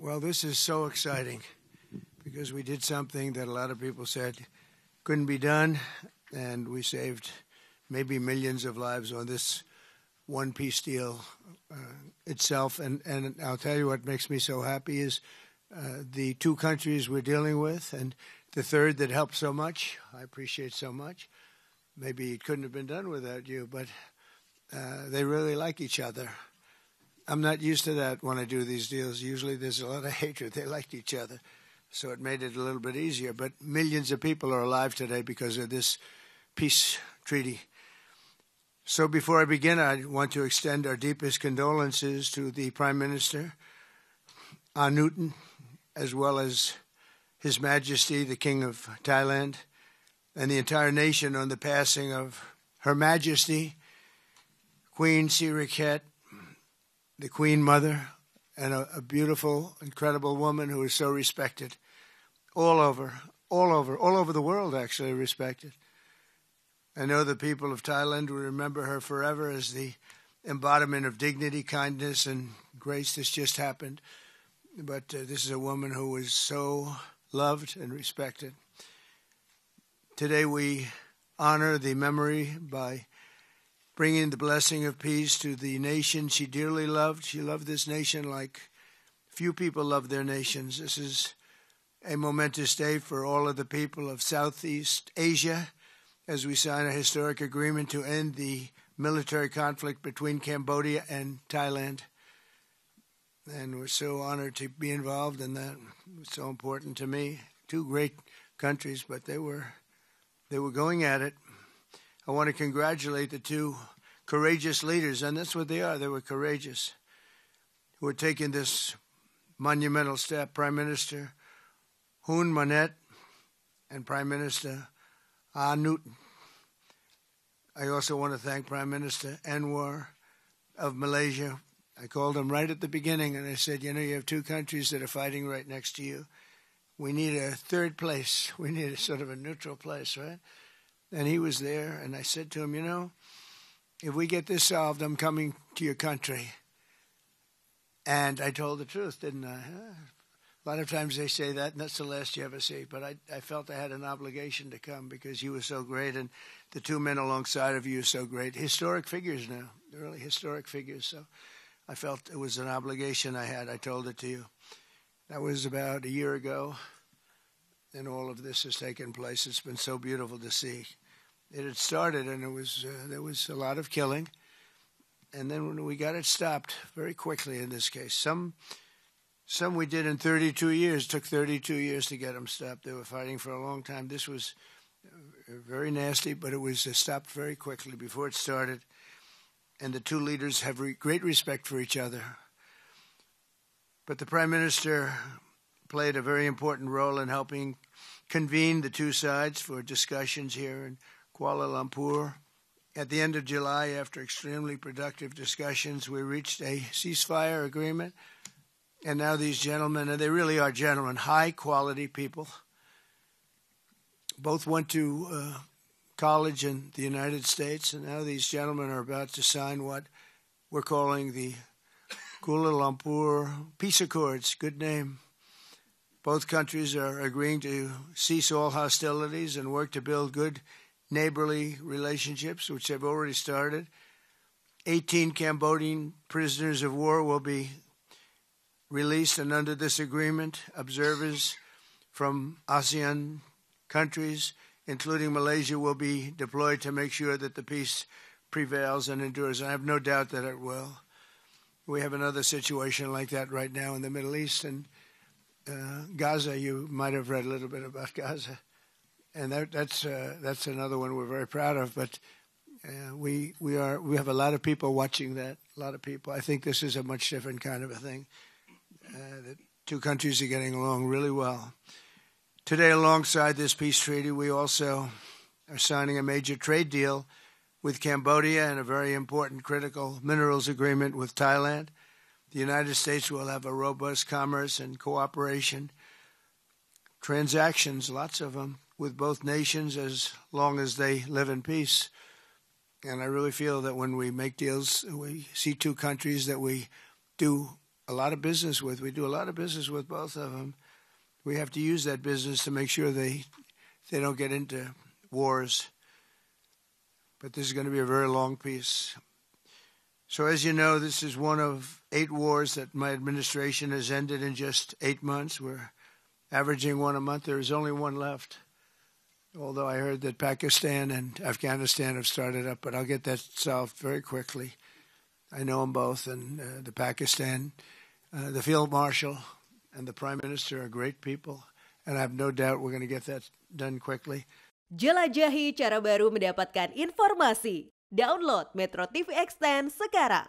Well, this is so exciting because we did something that a lot of people said couldn't be done, and we saved maybe millions of lives on this one peace deal itself. And I'll tell you what makes me so happy is the two countries we're dealing with, and the third that helped so much. I appreciate so much. Maybe it couldn't have been done without you, but they really like each other. I'm not used to that when I do these deals. Usually there's a lot of hatred. They liked each other, so it made it a little bit easier. But millions of people are alive today because of this peace treaty. So before I begin, I want to extend our deepest condolences to the Prime Minister, Newton, as well as His Majesty, the King of Thailand, and the entire nation on the passing of Her Majesty, Queen Sirikhet, the Queen Mother, and a beautiful, incredible woman who is so respected all over the world, actually respected. I know the people of Thailand will remember her forever as the embodiment of dignity, kindness, and grace. This just happened. But this is a woman who is so loved and respected. Today we honor the memory by bringing the blessing of peace to the nation she dearly loved. She loved this nation like few people love their nations. This is a momentous day for all of the people of Southeast Asia as we sign a historic agreement to end the military conflict between Cambodia and Thailand. And we're so honored to be involved in that. It's so important to me. Two great countries, but they were going at it. I want to congratulate the two courageous leaders, and that's what they are. They were courageous, who are taking this monumental step. Prime Minister Hun Manet and Prime Minister Newton. I also want to thank Prime Minister Anwar of Malaysia. I called him right at the beginning, and I said, you have two countries that are fighting right next to you. We need a third place. We need a sort of a neutral place, right? And he was there, and I said to him, if we get this solved, I'm coming to your country. And I told the truth, didn't I? A lot of times they say that, and that's the last you ever see. But I felt I had an obligation to come because you were so great, and the two men alongside of you are so great. Historic figures now. They're really historic figures. So I felt it was an obligation I had. I told it to you. That was about a year ago, and all of this has taken place. It's been so beautiful to see. It had started, and there was a lot of killing. And then when we got it stopped very quickly in this case. Some we did in 32 years. It took 32 years to get them stopped. They were fighting for a long time. This was very nasty, but it was stopped very quickly before it started. And the two leaders have great respect for each other. But the Prime Minister played a very important role in helping convene the two sides for discussions here in Kuala Lumpur. At the end of July, after extremely productive discussions, we reached a ceasefire agreement. And now these gentlemen, and they really are gentlemen, high-quality people, both went to college in the United States, and now these gentlemen are about to sign what we're calling the Kuala Lumpur Peace Accords. Good name. Both countries are agreeing to cease all hostilities and work to build good neighborly relationships, which have already started. 18 Cambodian prisoners of war will be released, and under this agreement, observers from ASEAN countries, including Malaysia, will be deployed to make sure that the peace prevails and endures. I have no doubt that it will. We have another situation like that right now in the Middle East, and Gaza. You might have read a little bit about Gaza, and that's another one we're very proud of. But we have a lot of people watching that. A lot of people. I think this is a much different kind of a thing. The two countries are getting along really well. Today, alongside this peace treaty, we also are signing a major trade deal with Cambodia and a very important critical minerals agreement with Thailand. The United States will have a robust commerce and cooperation transactions, lots of them, with both nations as long as they live in peace. And I really feel that when we make deals, we see two countries that we do a lot of business with. We do a lot of business with both of them. We have to use that business to make sure they don't get into wars. But this is going to be a very long peace. So as you know, this is one of 8 wars that my administration has ended in just 8 months. We're averaging one a month. There is only one left, although I heard that Pakistan and Afghanistan have started up, but I'll get that solved very quickly. I know them both, and the Pakistan, the Field Marshal and the Prime Minister are great people, and I have no doubt we're going to get that done quickly. Jelajahi cara baru mendapatkan informasi. Download MetroTV Extend sekarang.